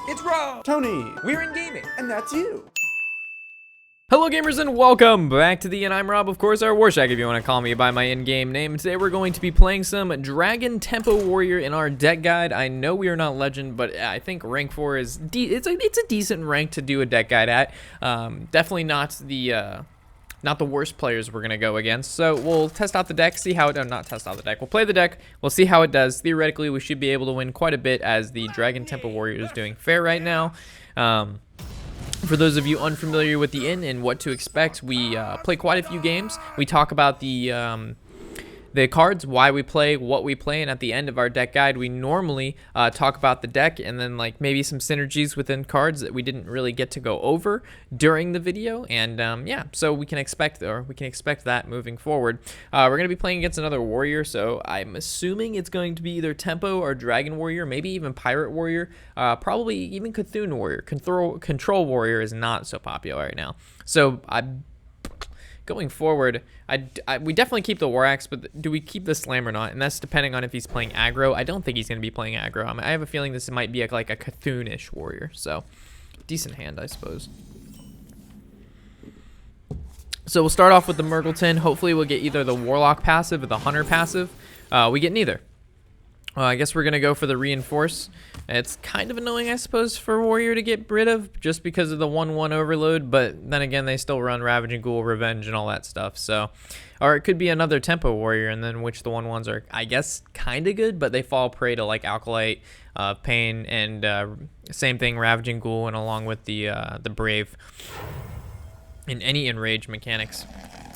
It's Rob! Tony! We're in gaming! And that's you! Hello gamers and welcome back to the And I'm Rob, of course, our Warshak if you want to call me by my in-game name. Today we're going to be playing some Dragon Tempo Warrior in our deck guide. I know we are not Legend, but I think rank 4 is it's a decent rank to do a deck guide at. Definitely not the worst players we're gonna go against. So we'll test out the deck, see how it not test out the deck. We'll play the deck, we'll see how it does. Theoretically, we should be able to win quite a bit as the Dragon Tempo Warrior is doing fair right now. For those of you unfamiliar with the inn and what to expect, we play quite a few games. We talk about the cards, why we play, what we play, and at the end of our deck guide, we normally talk about the deck and then like maybe some synergies within cards that we didn't really get to go over during the video. And yeah, so we can expect that moving forward. We're gonna be playing against another warrior, so I'm assuming it's going to be either Tempo or Dragon Warrior, maybe even Pirate Warrior, probably even Cthulhu Warrior. Control Warrior is not so popular right now, so going forward, we definitely keep the War Axe, but do we keep the Slam or not? And that's depending on if he's playing aggro. I don't think he's going to be playing aggro. I have a feeling this might be like a Cthulhu-ish warrior. So, decent hand, I suppose. So we'll start off with the Murgleton. Hopefully we'll get either the Warlock passive or the Hunter passive. We get neither. I guess we're going to go for the Reinforce. It's kind of annoying, I suppose, for Warrior to get rid of just because of the 1/1 overload, but then again, they still run Ravaging Ghoul, Revenge, and all that stuff. So, or it could be another Tempo Warrior, and then which the 1/1s are, I guess, kind of good, but they fall prey to like Alkalite, Pain, and same thing, Ravaging Ghoul, and along with the Brave, in any Enrage mechanics.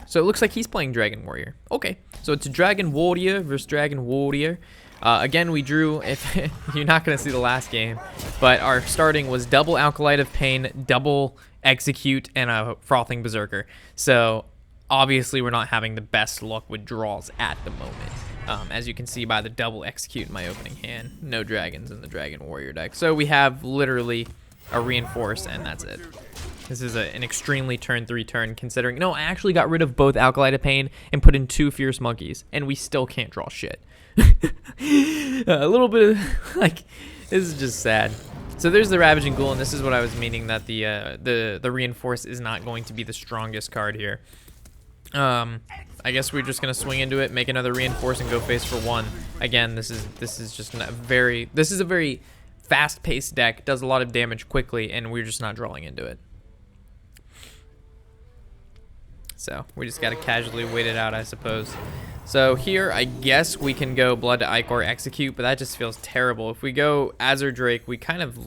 So it looks like he's playing Dragon Warrior. Okay, so it's Dragon Warrior versus Dragon Warrior. Again, we drew, if you're not going to see the last game, but our starting was double Alkalite of Pain, double Execute, and a Frothing Berserker. So obviously we're not having the best luck with draws at the moment. As you can see by the double Execute in my opening hand. No dragons in the Dragon Warrior deck. So we have literally a Reinforce, and that's it. This is an extremely turn 3 turn, considering, no, I actually got rid of both Alkalite of Pain and put in 2 Fierce Monkeys, and we still can't draw shit. A little bit of, like, this is just sad. So there's the Ravaging Ghoul, and this is what I was meaning, that the Reinforce is not going to be the strongest card here. I guess we're just gonna swing into it, make another Reinforce, and go face for 1. Again, this is just a very fast-paced deck, does a lot of damage quickly, and we're just not drawing into it. So we just gotta casually wait it out, I suppose. So here, I guess we can go Blood to Ichor Execute, but that just feels terrible. If we go Azure Drake, we kind of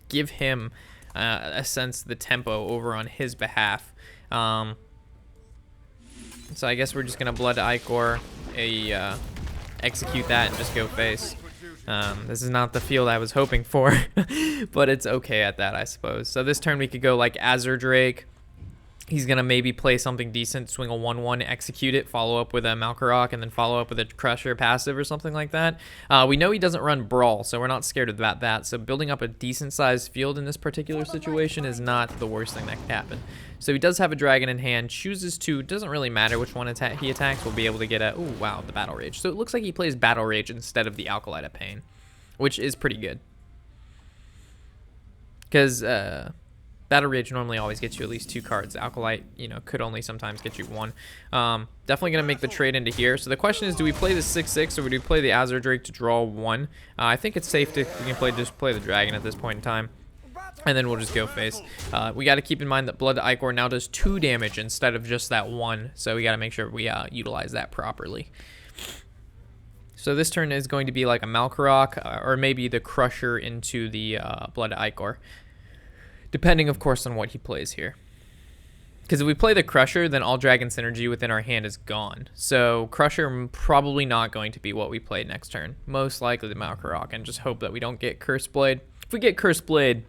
give him a sense of the tempo over on his behalf. So I guess we're just gonna Blood to Ichor, execute that, and just go face. This is not the field I was hoping for, but it's okay at that, I suppose. So this turn we could go like Azure Drake. He's going to maybe play something decent, swing a 1/1, execute it, follow up with a Malkarok, and then follow up with a Crusher passive or something like that. We know he doesn't run Brawl, so we're not scared about that. So building up a decent-sized field in this particular situation is not the worst thing that could happen. So he does have a Dragon in hand, chooses to, doesn't really matter which one he attacks, we'll be able to get a, oh wow, the Battle Rage. So it looks like he plays Battle Rage instead of the Alkalite of Pain, which is pretty good. Because, Battle Rage normally always gets you at least 2 cards. Alkalite, you know, could only sometimes get you 1. Definitely going to make the trade into here. So the question is, do we play the 6/6 or do we play the Azure Drake to draw 1? I think it's safe to just play the Dragon at this point in time. And then we'll just go face. We got to keep in mind that Blood to Ichor now does 2 damage instead of just that 1. So we got to make sure we utilize that properly. So this turn is going to be like a Malkarok or maybe the Crusher into the Blood to Ichor. Depending, of course, on what he plays here. Because if we play the Crusher, then all Dragon Synergy within our hand is gone. So Crusher probably not going to be what we play next turn. Most likely the Malkarok, and just hope that we don't get Cursed Blade. If we get Cursed Blade,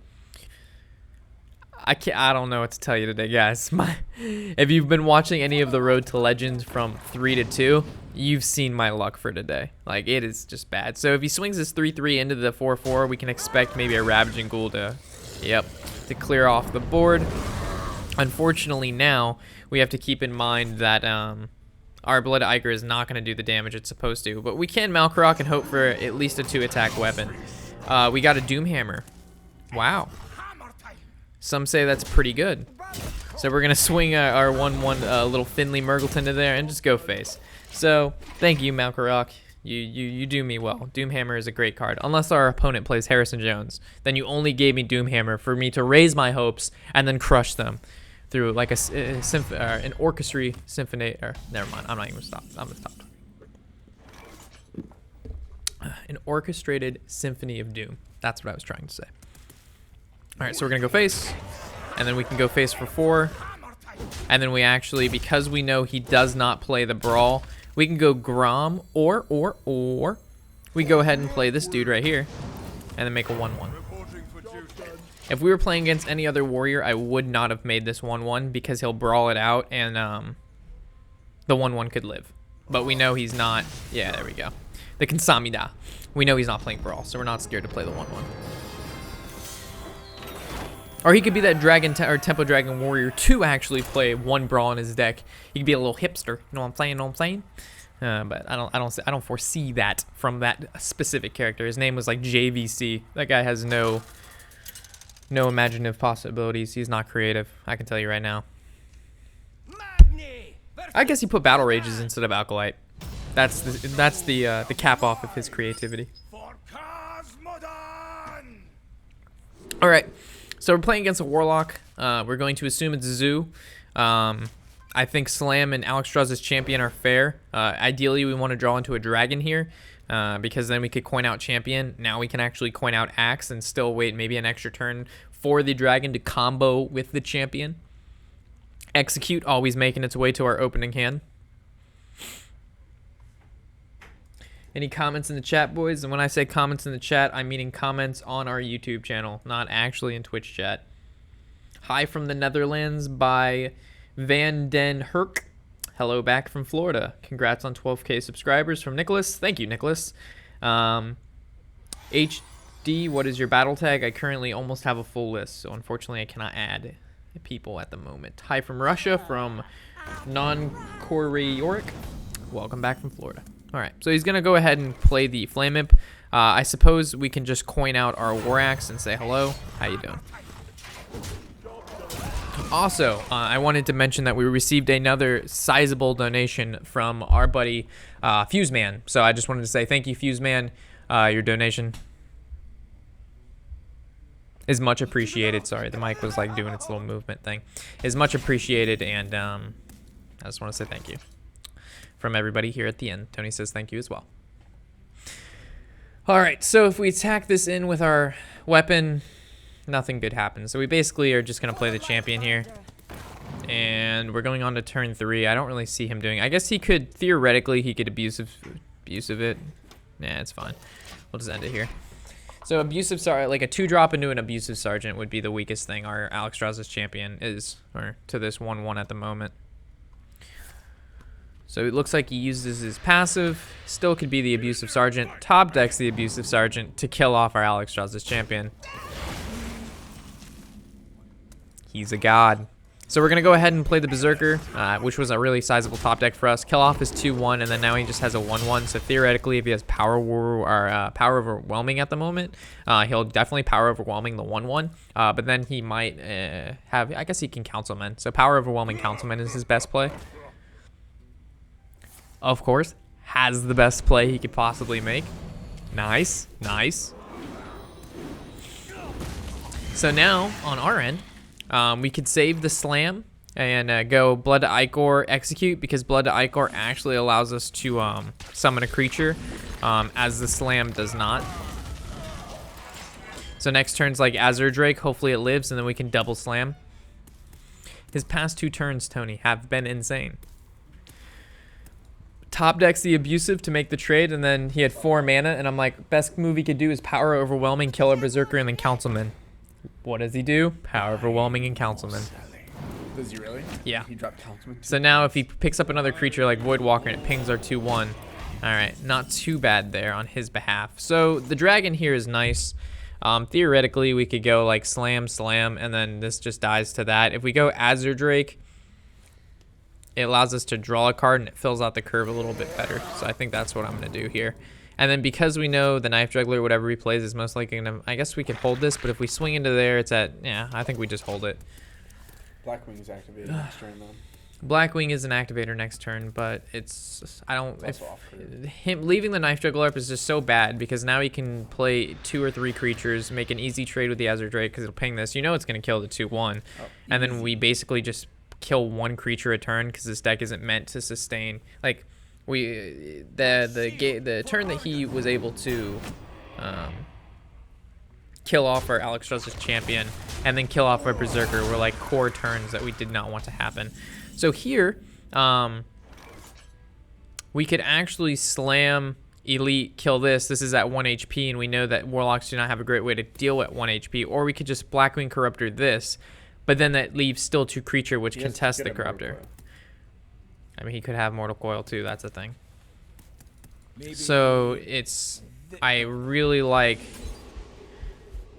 I don't know what to tell you today, guys. If you've been watching any of the Road to Legends from 3 to 2, you've seen my luck for today. Like, it is just bad. So if he swings his 3/3 into the 4/4, we can expect maybe a Ravaging Ghoul to, to clear off the board. Unfortunately now, we have to keep in mind that our Blood Ichor is not going to do the damage it's supposed to. But we can Malkarok and hope for at least a 2-attack weapon. We got a Doomhammer. Wow. Some say that's pretty good. So we're gonna swing our 1/1 little Finley Murgleton to there and just go face. So thank you, Malkarok. You do me well. Doomhammer is a great card. Unless our opponent plays Harrison Jones, then you only gave me Doomhammer for me to raise my hopes and then crush them through like an orchestra symphony. Or never mind. I'm not even gonna stop. I'm gonna stop. An orchestrated symphony of doom. That's what I was trying to say. All right, so we're gonna go face, and then we can go face for 4, and then we actually, because we know he does not play the Brawl, we can go Grom, or we go ahead and play this dude right here, and then make a 1/1. If we were playing against any other warrior, I would not have made this 1/1 because he'll Brawl it out, and the 1/1 could live. But we know he's not. Yeah, there we go. The Kansamida. We know he's not playing Brawl, so we're not scared to play the 1/1. Or he could be that Dragon or Tempo Dragon Warrior to actually play 1 Brawl in his deck. He could be a little hipster. You know what I'm saying? Know what I'm saying? But I don't foresee that from that specific character. His name was like JVC. That guy has no imaginative possibilities. He's not creative. I can tell you right now. I guess he put Battle Rages instead of Alkalite. That's the cap off of his creativity. All right, so we're playing against a Warlock. We're going to assume it's Zoo. I think Slam and Alexstrasza's Champion are fair. Ideally, we want to draw into a Dragon here because then we could coin out Champion. Now we can actually coin out Axe and still wait maybe an extra turn for the Dragon to combo with the Champion. Execute always making its way to our opening hand. Any comments in the chat, boys? And when I say comments in the chat, I'm meaning comments on our YouTube channel, not actually in Twitch chat. Hi from the Netherlands by Van Den Herk. Hello back from Florida. Congrats on 12K subscribers from Nicholas. Thank you, Nicholas. HD, what is your battle tag? I currently almost have a full list, so unfortunately I cannot add people at the moment. Hi from Russia, from Non-Koreyoric. Welcome back from Florida. All right, so he's going to go ahead and play the Flame Imp. I suppose we can just coin out our War Axe and say hello. How you doing? Also, I wanted to mention that we received another sizable donation from our buddy Fuseman. So I just wanted to say thank you, Fuseman. Your donation is much appreciated. Sorry, the mic was like doing its little movement thing. Is much appreciated, and I just want to say thank you from everybody here at the end. Tony says thank you as well. All right, so if we attack this in with our weapon, nothing good happens. So we basically are just going to play the Champion here. And we're going on to turn 3. I don't really see him doing. I guess he could, theoretically, he could abusive it. Nah, it's fine. We'll just end it here. So abusive, like a 2-drop into an abusive Sergeant would be the weakest thing our Alexstrasza's Champion is, or to this 1/1 at the moment. So it looks like he uses his passive, still could be the abusive Sergeant, top decks the abusive Sergeant to kill off our Alexstrasza's Champion. He's a god. So we're going to go ahead and play the Berserker, which was a really sizable top deck for us. Kill off his 2/1, and then now he just has a 1/1. So theoretically, if he has Power Overwhelming at the moment, he'll definitely Power Overwhelming the 1/1. But then he might have, I guess he can Councilman. So Power Overwhelming Councilman is his best play. Of course, has the best play he could possibly make. Nice, nice. So now, on our end, we could save the Slam and go Blood to Ichor, Execute, because Blood to Ichor actually allows us to summon a creature, as the Slam does not. So next turn's like Azure Drake, hopefully it lives, and then we can double Slam. His past 2 turns, Tony, have been insane. Top decks the abusive to make the trade, and then he had 4 mana, and I'm like, best move he could do is Power Overwhelming, kill a Berserker, and then Councilman. What does he do? Power Overwhelming and Councilman. Does he really? Yeah. He dropped Councilman. So now if he picks up another creature like Voidwalker and it pings our 2/1, all right, not too bad there on his behalf. So the Dragon here is nice. Theoretically, we could go like Slam, Slam, and then this just dies to that. If we go Azure Drake, it allows us to draw a card and it fills out the curve a little bit better. So I think that's what I'm going to do here. And then because we know the Knife Juggler, whatever he plays, is most likely going to... I guess we could hold this, but if we swing into there, it's at... Yeah, I think we just hold it. Blackwing is activated next turn, though. Blackwing is an activator next turn, but it's... I don't... It's also off curve. Him leaving the Knife Juggler up is just so bad because now he can play 2 or 3 creatures, make an easy trade with the Azure Drake because it'll ping this. You know it's going to kill the 2/1. Oh, and then we basically just kill 1 creature a turn because this deck isn't meant to sustain... Like... the turn that he was able to kill off our Alex Justice champion and then kill off our Berserker were like core turns that we did not want to happen. So here, we could actually slam Elite, kill this. This is at 1 HP, and we know that Warlocks do not have a great way to deal at 1 HP. Or we could just Blackwing Corruptor this, but then that leaves still 2 creature which contest the Corruptor. I mean, he could have Mortal Coil too, that's a thing. So it's... I really like...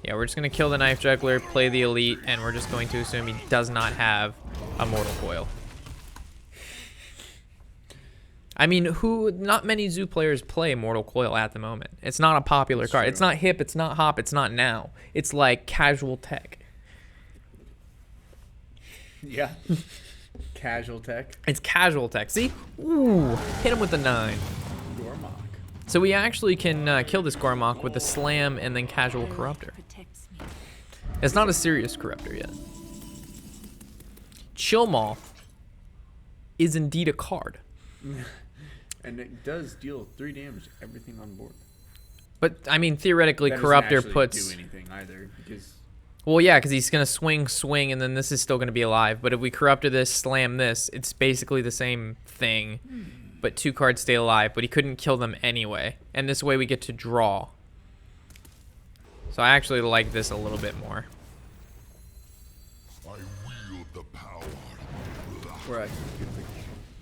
Yeah, we're just going to kill the Knife Juggler, play the Elite, and we're just going to assume he does not have a Mortal Coil. I mean, not many Zoo players play Mortal Coil at the moment. It's not a popular card. It's not hip, it's not hop, it's not now. It's like casual tech. Yeah. Casual tech. It's casual tech. See? Ooh, hit him with the 9. Gormok. So we actually can kill this Gormok with a slam and then casual Corruptor. It's not a serious Corruptor yet. Chill Maul is indeed a card. And it does deal 3 damage to everything on board. But, I mean, theoretically, that Corruptor doesn't puts... do anything either, because... Well, yeah, because he's going to swing, and then this is still going to be alive. But if we Corruptor this, slam this, it's basically the same thing. But 2 cards stay alive, but he couldn't kill them anyway. And this way we get to draw. So I actually like this a little bit more. I wield the power. Right.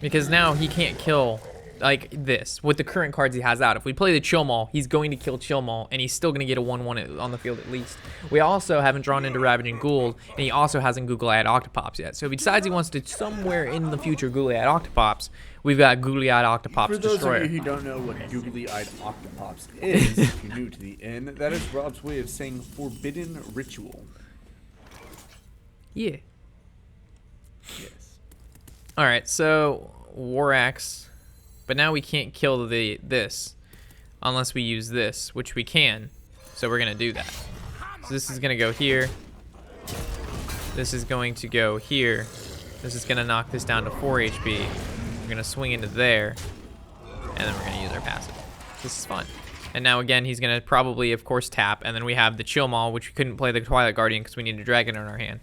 Because now he can't kill like this with the current cards he has out. If we play the Chill Maul, he's going to kill Chill Maul, and he's still going to get a 1/1 on the field at least. We also haven't drawn into Ravaging Gould, and he also hasn't Googly-Eyed Octopops yet. So if he decides he wants to somewhere in the future Googly-Eyed Octopops, we've got Googly-Eyed Octopops For those Destroyer. of you who don't know what Googly-Eyed Octopops is, if you're new to the inn, that is Rob's way of saying forbidden ritual. Yeah. Yes. All right, so War Axe, but now we can't kill this unless we use this, which we can. So we're gonna do that. So this is gonna go here. This is going to go here. This is gonna knock this down to 4 HP. We're gonna swing into there, and then we're gonna use our passive. This is fun. And now again, he's gonna probably, of course, tap, and then we have the Chill Maul, which we couldn't play the Twilight Guardian because we need a dragon in our hand.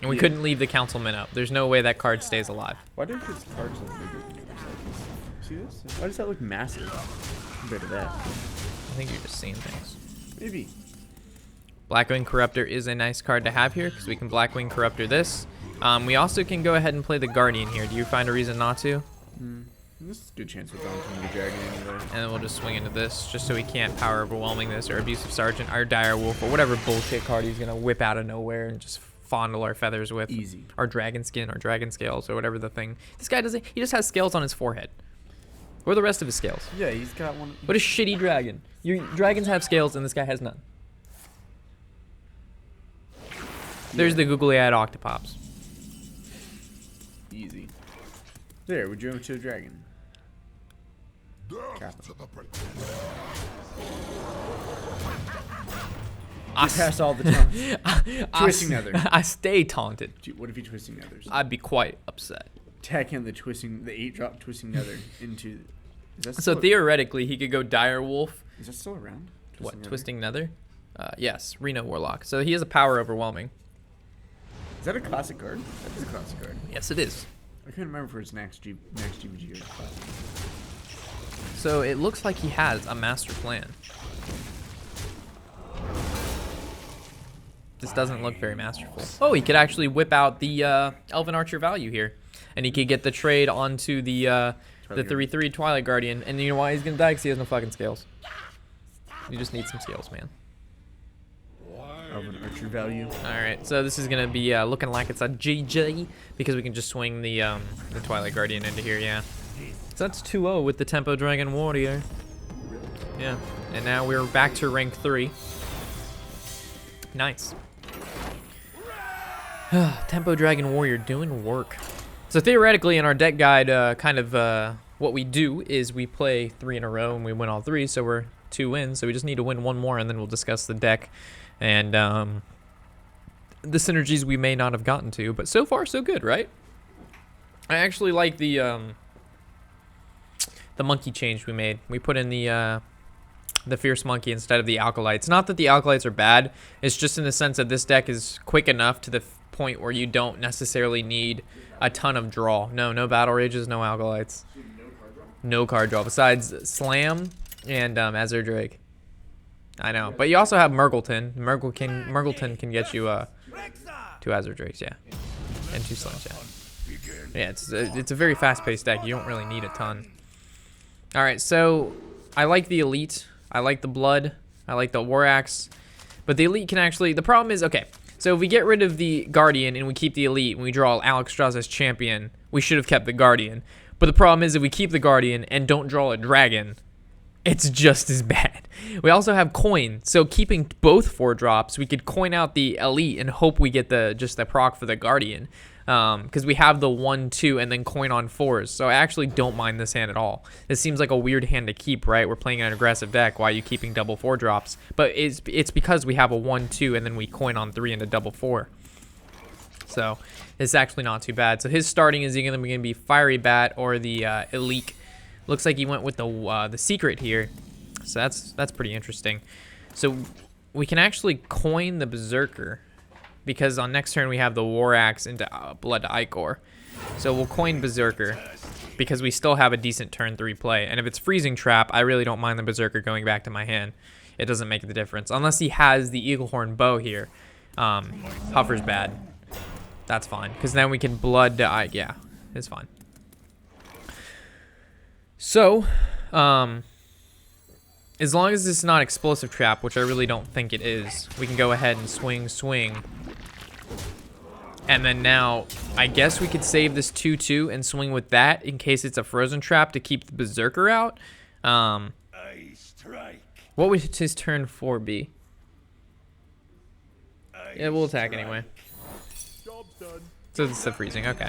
And we couldn't leave the Councilman up. There's no way that card stays alive. Why do his cards look bigger than yours? See this? Why does that look massive compared to that? I think you're just seeing things. Maybe. Blackwing Corruptor is a nice card to have here because we can Blackwing Corruptor this. We also can go ahead and play the Guardian here. Do you find a reason not to? This is a good chance we're going to the dragon anyway. And then we'll just swing into this just so we can't power overwhelming this or Abusive Sergeant or Dire Wolf or whatever bullshit card he's going to whip out of nowhere and just fondle our feathers with. Easy. Our dragon skin or dragon scales or whatever the thing. This guy doesn't, he just has scales on his forehead. Where are the rest of his scales? Yeah, he's got one. What a shitty dragon. Your dragons have scales and this guy has none. There's the Googly-Eyed Octopops. Easy. There, we drew him to a dragon. Death to the I Pass all the time. Twisting Nether. I stay taunted. What if he twisting nethers? I'd be quite upset. Tag him the 8-drop twisting nether into. Is that So still, theoretically, he could go Dire Wolf. is that still around? What, Nether? Twisting Nether? Yes, Reno Warlock. So he has a power overwhelming. Is that a classic card? That is a classic card. Yes, it is. I couldn't remember if it's next GBG or classic. So it looks like he has a master plan. This doesn't look very masterful. Oh, he could actually whip out the Elven Archer value here. And he could get the trade onto the 3/3 Twilight Guardian. And you know why he's going to die? Because he has no fucking scales. You just need some scales, man. Elven Archer value. Alright, so this is going to be looking like it's a GG. Because we can just swing the Twilight Guardian into here, yeah. So that's 2-0 with the Tempo Dragon Warrior. Yeah, and now we're back to rank 3. Nice. Tempo Dragon Warrior doing work. So theoretically, in our deck guide, what we do is we play 3 in a row and we win all 3, so we're 2 wins. So we just need to win 1 more, and then we'll discuss the deck and the synergies we may not have gotten to. But so far, so good, right? I actually like the monkey change we made. We put in the Fierce Monkey instead of the Alkalites. Not that the Alkalites are bad. It's just in the sense that this deck is quick enough to the point where you don't necessarily need a ton of draw. No Battle Rages, no Alkalites. No card draw besides Slam and Azure Drake. I know, but you also have Murgleton. Murgleton can get you 2 Azure Drakes, yeah, and 2 Slams, yeah. Yeah, it's a very fast-paced deck. You don't really need a ton. All right, so I like the Elite. I like the Blood. I like the War Axe. But the Elite can actually... The problem is, okay, so if we get rid of the Guardian and we keep the Elite and we draw Alex Strauss as champion, we should have kept the Guardian. But the problem is if we keep the Guardian and don't draw a Dragon, it's just as bad. We also have Coin. So keeping both 4-drops, we could coin out the Elite and hope we get just the proc for the Guardian. Because we have the 1-2 and then coin on 4s. So I actually don't mind this hand at all. This seems like a weird hand to keep, right? We're playing an aggressive deck. Why are you keeping double 4-drops? But it's because we have a 1-2 and then we coin on 3 into double 4. So it's actually not too bad. So his starting is either going to be Fiery Bat or the Elite. Looks like he went with the Secret here. So that's pretty interesting. So we can actually coin the Berserker, because on next turn we have the War Axe into Blood to Ichor. So we'll coin Berserker because we still have a decent turn 3 play. And if it's Freezing Trap, I really don't mind the Berserker going back to my hand. It doesn't make the difference. Unless he has the Eaglehorn Bow here. Huffer's bad. That's fine. Because then we can Blood to yeah, it's fine. So, as long as it's not Explosive Trap, which I really don't think it is, we can go ahead and swing. And then now, I guess we could save this 2-2 and swing with that in case it's a Frozen Trap to keep the Berserker out. What would his turn 4 be? Yeah, we'll attack anyway. So it's the freezing, okay.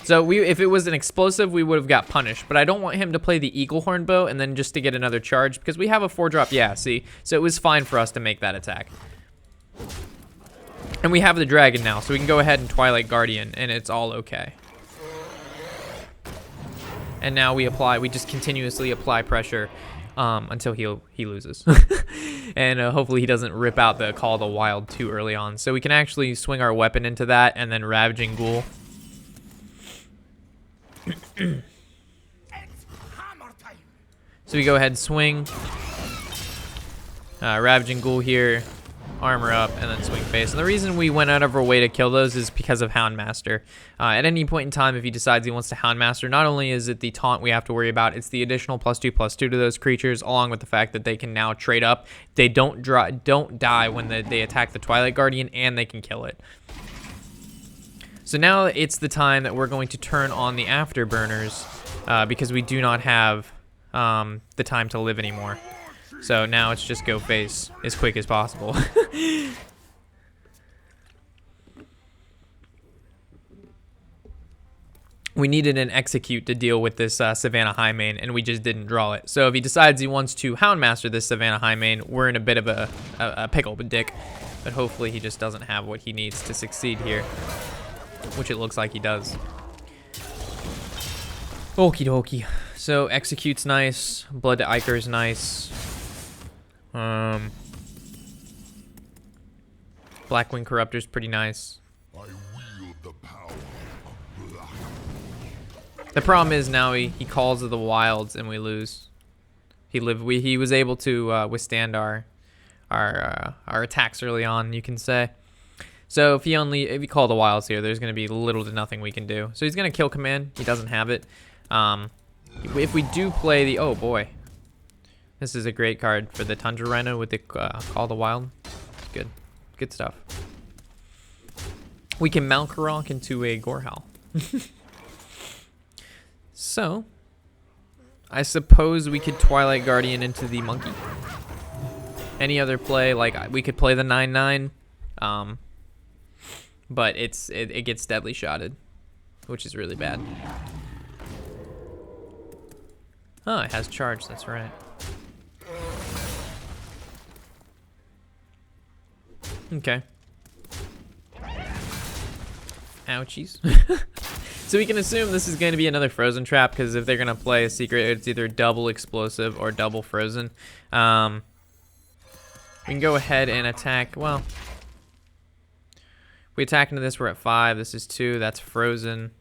So if it was an explosive, we would have got punished. But I don't want him to play the Eaglehorn Bow and then just to get another charge because we have a 4-drop. Yeah, see? So it was fine for us to make that attack. And we have the dragon now, so we can go ahead and Twilight Guardian, and it's all okay. And now we just continuously apply pressure until he loses. And hopefully he doesn't rip out the Call of the Wild too early on. So we can actually swing our weapon into that and then Ravaging Ghoul. So we go ahead and swing. Ravaging Ghoul here. Armor up, and then swing face. And the reason we went out of our way to kill those is because of Houndmaster. At any point in time, if he decides he wants to Houndmaster, not only is it the taunt we have to worry about, it's the additional +2/+2 to those creatures, along with the fact that they can now trade up. They don't die when they attack the Twilight Guardian, and they can kill it. So now it's the time that we're going to turn on the Afterburners, because we do not have the time to live anymore. So now it's just go face as quick as possible. We needed an execute to deal with this Savannah Highmane, and we just didn't draw it. So if he decides he wants to Houndmaster this Savannah Highmane, we're in a bit of a pickle with Dick. But hopefully he just doesn't have what he needs to succeed here, which it looks like he does. Okie dokie. So execute's nice. Blood to Ichor's nice. Blackwing Corruptor's pretty nice. I wield the power of blood. The problem is now he calls of the wilds and we lose. He was able to withstand our attacks early on, you can say. So if he call the wilds here, there's going to be little to nothing we can do. So he's going to kill command. He doesn't have it. If we do play the oh boy. This is a great card for the Tundra Rhino with the Call the Wild. It's good. Good stuff. We can Malkarok into a Gorehowl. So, I suppose we could Twilight Guardian into the monkey. Any other play, like we could play the 9/9, but it gets deadly shotted, which is really bad. Oh, it has charge, that's right. Okay. Ouchies. So we can assume this is going to be another frozen trap, because if they're going to play a secret, it's either double explosive or double frozen. We can go ahead and attack. Well, if we attack into this, we're at 5. This is 2. That's frozen.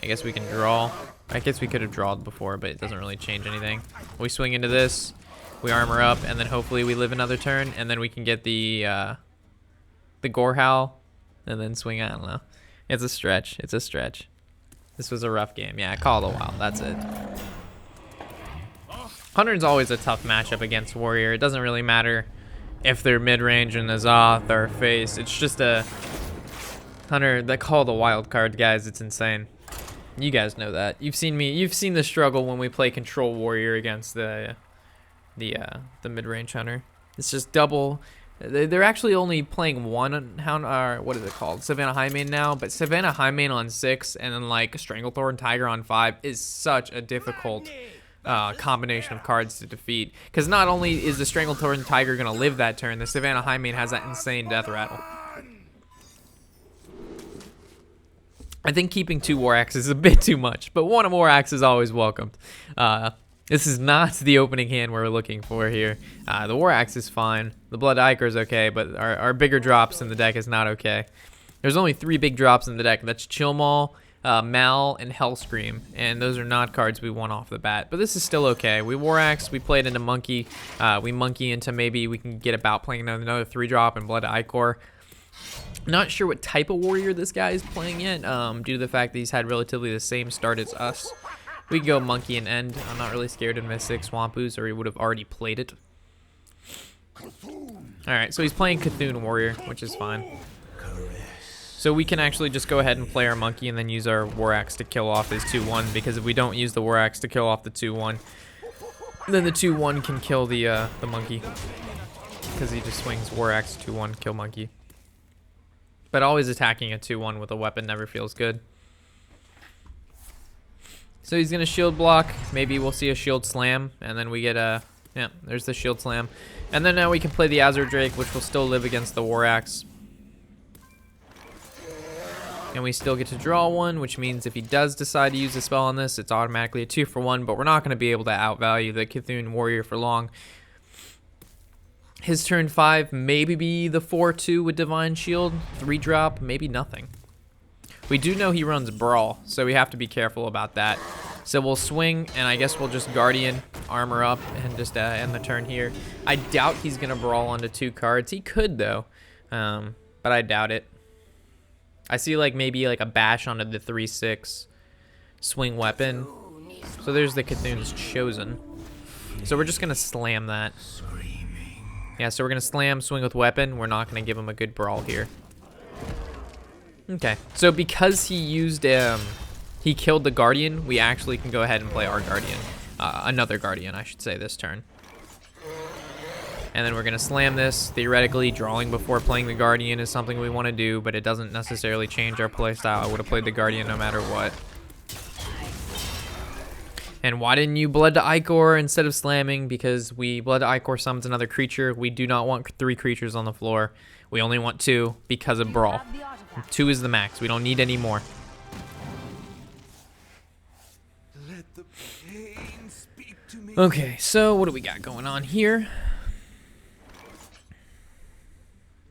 I guess we can draw. I guess we could have drawed before, but it doesn't really change anything. We swing into this. We armor up, and then hopefully we live another turn, and then we can get the Gore Howl, and then swing. I don't know. It's a stretch. It's a stretch. This was a rough game. Yeah, Call of the Wild. That's it. Hunter's always a tough matchup against Warrior. It doesn't really matter if they're mid-range in the Zoth or face. It's just a Hunter. That Call of the Wild card, guys. It's insane. You guys know that. You've seen me. You've seen the struggle when we play Control Warrior against the mid-range Hunter. It's just double. They're actually only playing one Hound, or what is it called? Savannah Highmane now, but Savannah Highmane on 6 and then like Stranglethorn Tiger on 5 is such a difficult combination of cards to defeat. Because not only is the Stranglethorn Tiger going to live that turn, the Savannah Highmane has that insane death rattle. I think keeping 2 War Axes is a bit too much, but 1 War Axe is always welcomed. This is not the opening hand we're looking for here. The War Axe is fine. The Blood Ichor is okay, but our bigger drops in the deck is not okay. There's only 3 big drops in the deck. That's Chill Maul, Mal, and Hellscream, and those are not cards we want off the bat. But this is still okay. We War Axe, we play it into Monkey. We Monkey into maybe we can get about playing another 3-drop and Blood Ichor. Not sure what type of Warrior this guy is playing yet, due to the fact that he's had relatively the same start as us. We can go Monkey and end. I'm not really scared of Mystic Swampoos, or he would have already played it. Alright, so he's playing Cthulhu Warrior, which is fine. So we can actually just go ahead and play our Monkey and then use our War Axe to kill off his 2/1, because if we don't use the War Axe to kill off the 2/1, then the 2/1 can kill the Monkey. Because he just swings War Axe 2/1, kill Monkey. But always attacking a 2/1 with a weapon never feels good. So he's going to shield block. Maybe we'll see a shield slam. And then we get a... Yeah, there's the shield slam. And then now we can play the Azure Drake, which will still live against the War Axe. And we still get to draw 1, which means if he does decide to use a spell on this, it's automatically a 2-for-1. But we're not going to be able to outvalue the Cthulhu Warrior for long. His turn 5, maybe be the 4/2 with Divine Shield. 3-drop, maybe nothing. We do know he runs Brawl, so we have to be careful about that. So we'll swing, and I guess we'll just Guardian, armor up, and just end the turn here. I doubt he's going to Brawl onto 2 cards. He could, though, but I doubt it. I see like maybe like a bash onto the 3/6 swing weapon. So there's the Cthulhu's Chosen. So we're just going to slam that. Yeah, so we're going to slam, swing with weapon. We're not going to give him a good Brawl here. Okay, so because he used, he killed the Guardian, we actually can go ahead and play our Guardian. Another Guardian, I should say, this turn. And then we're going to slam this. Theoretically, drawing before playing the Guardian is something we want to do, but it doesn't necessarily change our playstyle. I would have played the Guardian no matter what. And why didn't you Blood to Ichor instead of slamming? Because Blood to Ichor summons another creature. We do not want 3 creatures on the floor. We only want 2 because of Brawl. 2 is the max. We don't need any more. Okay, so what do we got going on here?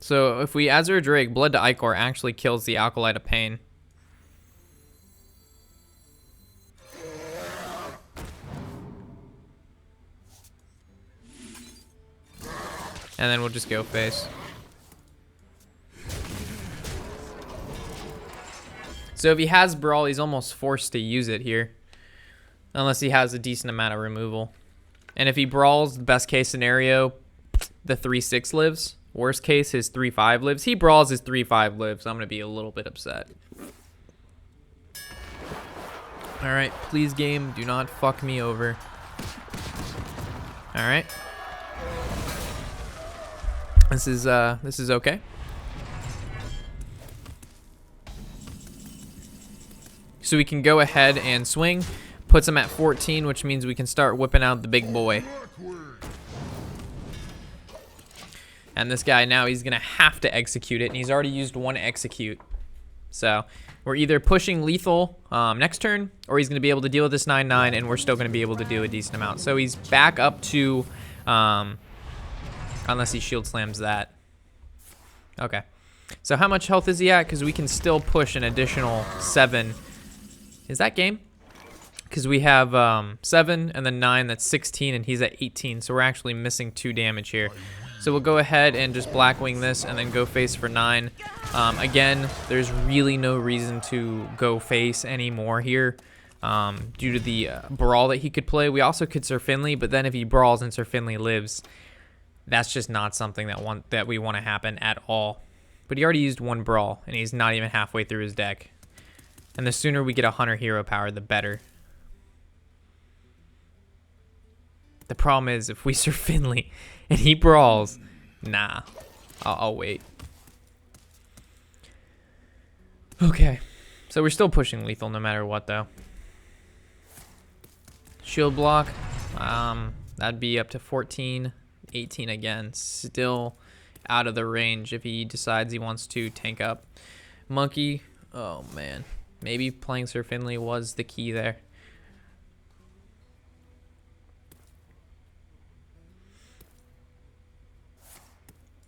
So if we Azure Drake, Blood to Ichor actually kills the Acolyte of Pain. And then we'll just go face. So if he has Brawl, he's almost forced to use it here. Unless he has a decent amount of removal. And if he Brawls, the best case scenario, the 3/6 lives. Worst case, his 3/5 lives. He Brawls, his 3/5 lives. I'm going to be a little bit upset. All right, please game, do not fuck me over. All right. This is okay. So we can go ahead and swing, puts him at 14, which means we can start whipping out the big boy. And this guy now, he's gonna have to execute it, and he's already used one execute. So we're either pushing lethal next turn, or he's gonna be able to deal with this 9/9, and we're still gonna be able to do a decent amount. So he's back up to, unless he shield slams that. Okay. So how much health is he at? Because we can still push an additional 7. Is that game? Because we have 7 and then 9, that's 16, and he's at 18. So we're actually missing 2 damage here. So we'll go ahead and just Blackwing this and then go face for 9. Again, there's really no reason to go face anymore here due to the brawl that he could play. We also could Sir Finley, but then if he brawls and Sir Finley lives, that's just not something that we want to happen at all. But he already used 1 brawl, and he's not even halfway through his deck. And the sooner we get a Hunter hero power, the better. The problem is, if we Sir Finley and he brawls, nah, I'll wait. Okay, so we're still pushing lethal no matter what, though. Shield block, that'd be up to 14, 18 again. Still out of the range if he decides he wants to tank up. Monkey, oh man. Maybe playing Sir Finley was the key there.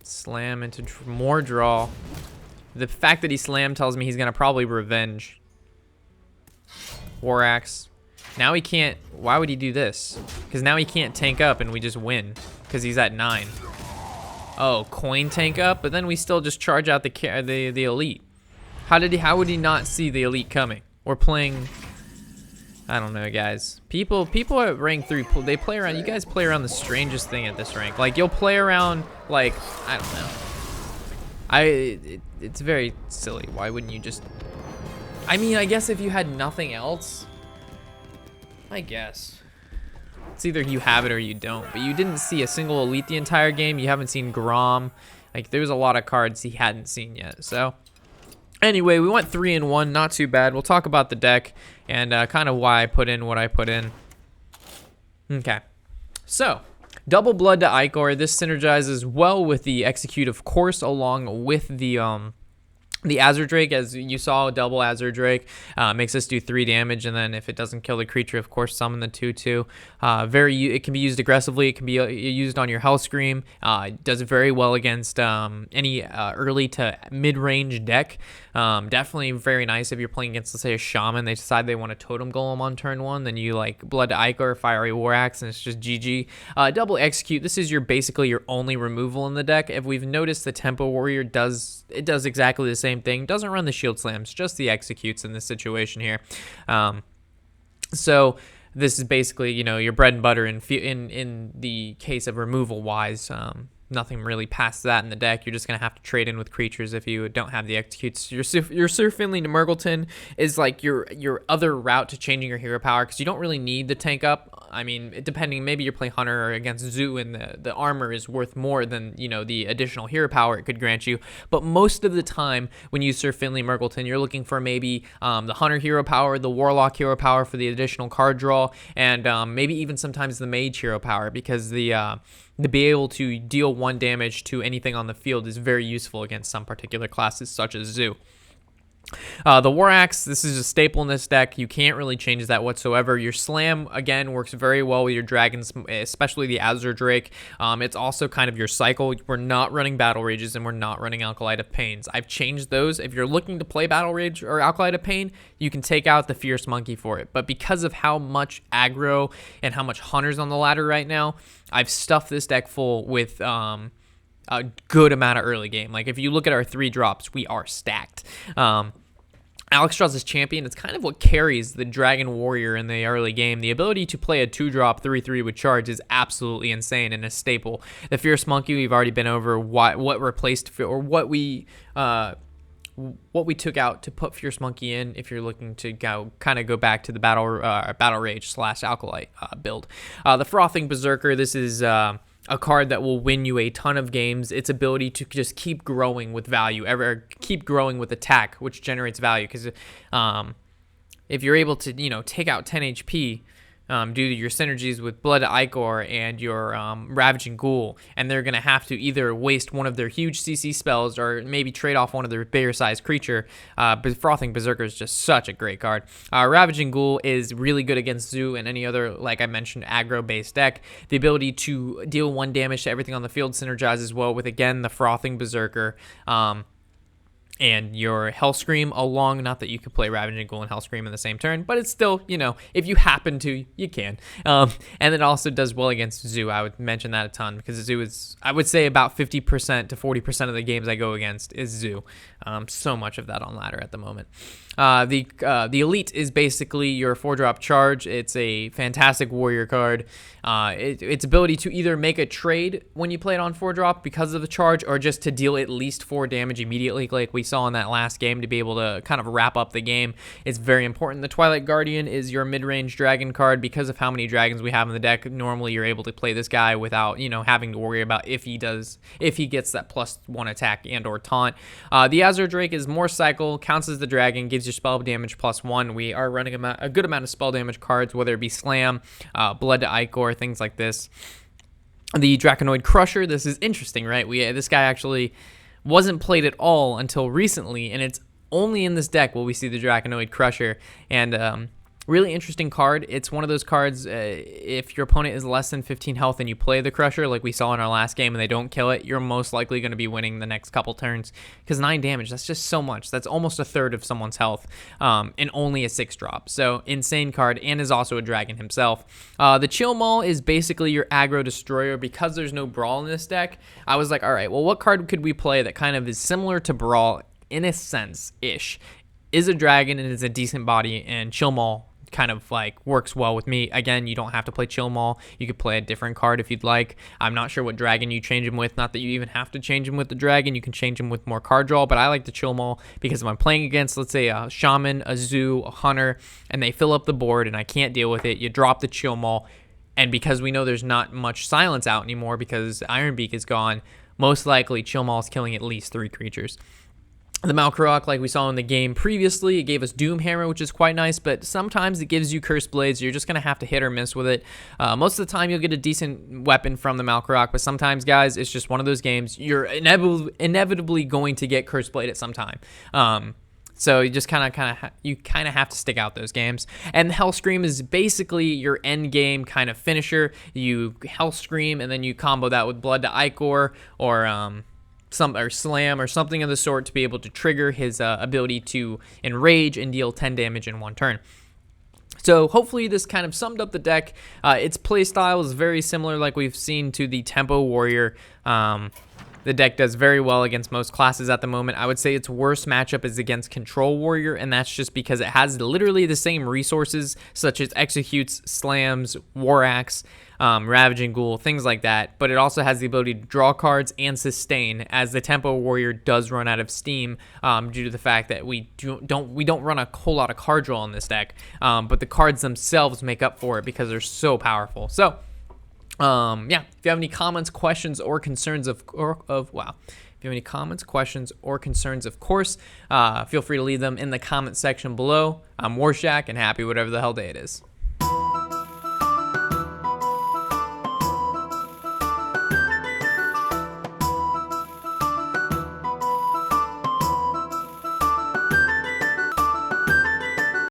Slam into more draw. The fact that he slammed tells me he's going to probably revenge. War Axe. Now he can't. Why would he do this? Because now he can't tank up and we just win. Because he's at 9. Oh, coin tank up? But then we still just charge out the elite. How would he not see the elite coming? We're playing, I don't know, guys. People at rank 3, they play around. You guys play around the strangest thing at this rank. Like, you'll play around, like, I don't know. It's very silly. Why wouldn't you just, I mean, I guess if you had nothing else, I guess. It's either you have it or you don't. But you didn't see a single elite the entire game. You haven't seen Grom. Like, there's a lot of cards he hadn't seen yet, so. Anyway, we went 3-1, not too bad. We'll talk about the deck and kind of why I put in what I put in. Okay, so double blood to Icor. This synergizes well with the execute, of course, along with the Azure Drake. As you saw, double Azure Drake makes us do 3 damage, and then if it doesn't kill the creature, of course, summon the 2/2. It can be used aggressively. It can be used on your Hell Scream. It does very well against any early to mid-range deck. Definitely very nice if you're playing against, let's say, a Shaman. They decide they want a Totem Golem on turn 1, then you like Blood to Icor or Fiery War Axe, and it's just GG. Double Execute. This is basically your only removal in the deck. If we've noticed, the Tempo Warrior does exactly the same thing. Doesn't run the shield slams, just the executes in this situation here. So this is basically, you know, your bread and butter in the case of removal wise. Nothing really past that in the deck. You're just going to have to trade in with creatures if you don't have the executes. Your Sir Finley to Murgleton is like your other route to changing your hero power, because you don't really need the tank up. I mean, depending, maybe you're playing Hunter or against Zoo and the armor is worth more than, you know, the additional hero power it could grant you. But most of the time when you Sir Finley Murgleton, you're looking for maybe the Hunter hero power, the Warlock hero power for the additional card draw, and maybe even sometimes the Mage hero power, because to be able to deal 1 damage to anything on the field is very useful against some particular classes, such as Zoo. The War Axe, this is a staple in this deck. You can't really change that whatsoever. Your Slam, again, works very well with your dragons, especially the Azure Drake. It's also kind of your cycle. We're not running Battle Rages, and we're not running Alkalite of Pains. I've changed those. If you're looking to play Battle Rage or Alkalite of Pain, you can take out the Fierce Monkey for it. But because of how much aggro and how much Hunter's on the ladder right now, I've stuffed this deck full with a good amount of early game. Like, if you look at our 3 drops, we are stacked. Alexstras's Champion, it's kind of what carries the Dragon Warrior in the early game. The ability to play a 2-drop 3/3 with charge is absolutely insane and a staple. The Fierce Monkey, we've already been over what replaced, or what we what we took out to put Fierce Monkey in if you're looking to go back to the Battle Rage / Alkalite build. The Frothing Berserker, this is a card that will win you a ton of games. Its ability to just keep growing with value, keep growing with attack, which generates value. Because if you're able to, take out 10 HP due to your synergies with Blood Ichor and your Ravaging Ghoul, and they're going to have to either waste one of their huge CC spells or maybe trade off one of their bigger sized creature. But Frothing Berserker is just such a great card. Ravaging Ghoul is really good against Zoo and any other, like I mentioned, aggro-based deck. The ability to deal 1 damage to everything on the field synergizes well with, again, the Frothing Berserker. And your Hellscream along, not that you could play Ravaging Ghoul and Hellscream in the same turn, but it's still, if you happen to, you can. And it also does well against Zoo. I would mention that a ton because Zoo is, I would say about 50% to 40% of the games I go against is Zoo. So much of that on ladder at the moment. The Elite is basically your 4-drop charge. It's a fantastic warrior card. Its ability to either make a trade when you play it on 4-drop because of the charge, or just to deal at least 4 damage immediately, like we saw in that last game, to be able to kind of wrap up the game. It's very important. The Twilight Guardian is your mid-range dragon card. Because of how many dragons we have in the deck, normally you're able to play this guy without, having to worry about if he gets that +1 attack and or taunt. The Azure Drake is more cycle, counts as the dragon, gives you spell damage +1. We are running a good amount of spell damage cards, whether it be Slam, Blood to Ichor, things like this. The Draconoid Crusher, this is interesting, right? This guy actually wasn't played at all until recently, and it's only in this deck will we see the Draconoid Crusher. And really interesting card. It's one of those cards, if your opponent is less than 15 health and you play the Crusher like we saw in our last game and they don't kill it, you're most likely going to be winning the next couple turns, because 9 damage, that's just so much. That's almost a third of someone's health, and only a 6-drop. So insane card, and is also a dragon himself. The Chill Maul is basically your aggro destroyer. Because there's no Brawl in this deck, I was like, all right, well, what card could we play that kind of is similar to Brawl in a sense-ish? Is a dragon and is a decent body, and Chill Maul kind of like works well with me. Again, you don't have to play Chill Maul. You could play a different card if you'd like. I'm not sure what dragon you change him with. Not that you even have to change him with the dragon. You can change him with more card draw, but I like the Chill Maul because if I'm playing against, let's say, a Shaman, a Zoo, a Hunter, and they fill up the board and I can't deal with it, you drop the Chill Maul. And because we know there's not much silence out anymore because Ironbeak is gone, most likely Chill Maul is killing at least 3 creatures. The Malkarok, like we saw in the game previously, it gave us Doomhammer, which is quite nice, but sometimes it gives you Cursed Blades. You're just going to have to hit or miss with it. Most of the time, you'll get a decent weapon from the Malkarok, but sometimes, guys, it's just one of those games. You're inevitably going to get Cursed Blade at some time. So you just kind of have to stick out those games. And Hellscream is basically your end game kind of finisher. You Hellscream, and then you combo that with Blood to Ichor or Slam or something of the sort to be able to trigger his ability to enrage and deal 10 damage in 1 turn. So hopefully this kind of summed up the deck. Its playstyle is very similar, like we've seen, to the Tempo Warrior. The deck does very well against most classes at the moment. I would say its worst matchup is against Control Warrior, and that's just because it has literally the same resources, such as Executes, Slams, War Axe, Ravaging Ghoul, things like that, but it also has the ability to draw cards and sustain, as the Tempo Warrior does run out of steam due to the fact that we don't run a whole lot of card draw in this deck, but the cards themselves make up for it because they're so powerful. So yeah, if you have any comments, questions, or concerns if you have any comments, questions, or concerns, of course, feel free to leave them in the comment section below. I'm Warshak, and happy whatever the hell day it is.